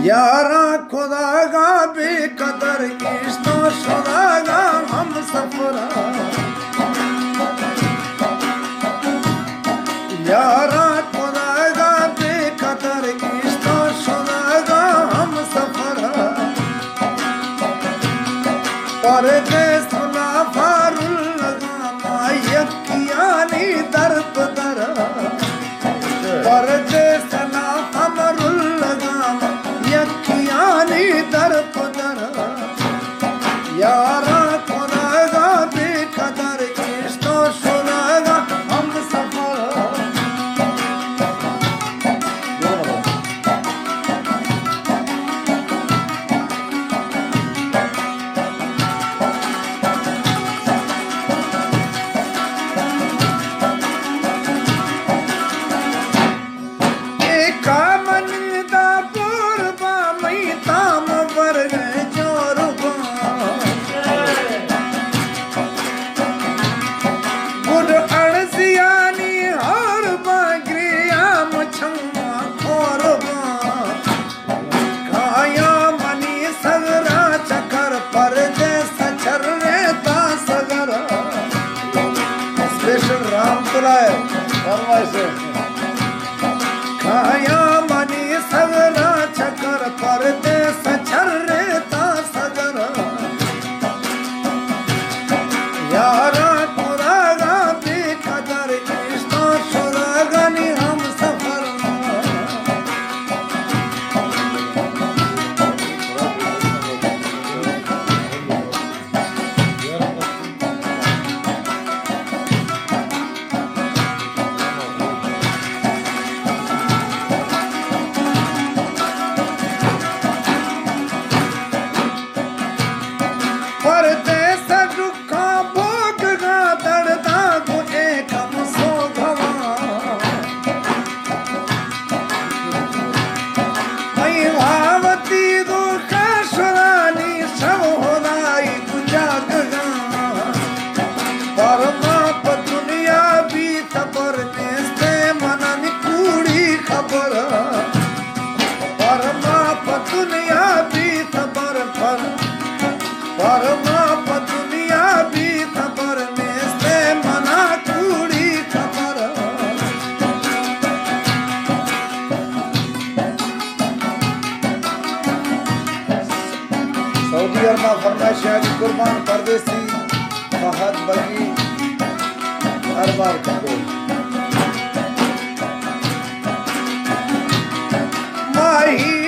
यारा खुदागा बेकदर इश्तो शुदागा हम सफरा यारा खुदागा बेकदर इश्तो शुदागा हम सफरा परदेस ना फारुल लगा मायकियानी दरप दरा परदेस ना हमरुल लगा यकियानी दरप दरा यारा खुदागा बेकदर इश्तो शुदागा हम सफरा खाया मनी सगरा चकर परदेस छर्रे ता सगरा यारा खुदागा बेकदर इश्तो शुदागा नी हम सफर परदेस दुखा भोग गा दर्दा गुए कम सो घवा मई भावती दुख सुरानी सब होनाई गुजाग गा परमाप दुनिया भी खबर नेस्ते मनन कूड़ी खबर परमाप दुनिया भी खबर परमाप दुनिया भी खबर में से मना कूड़ी खबर सऊदी अरमा फरमाइश शादी कुर्बान परदेसी फहद बगी हर बार कबूल माही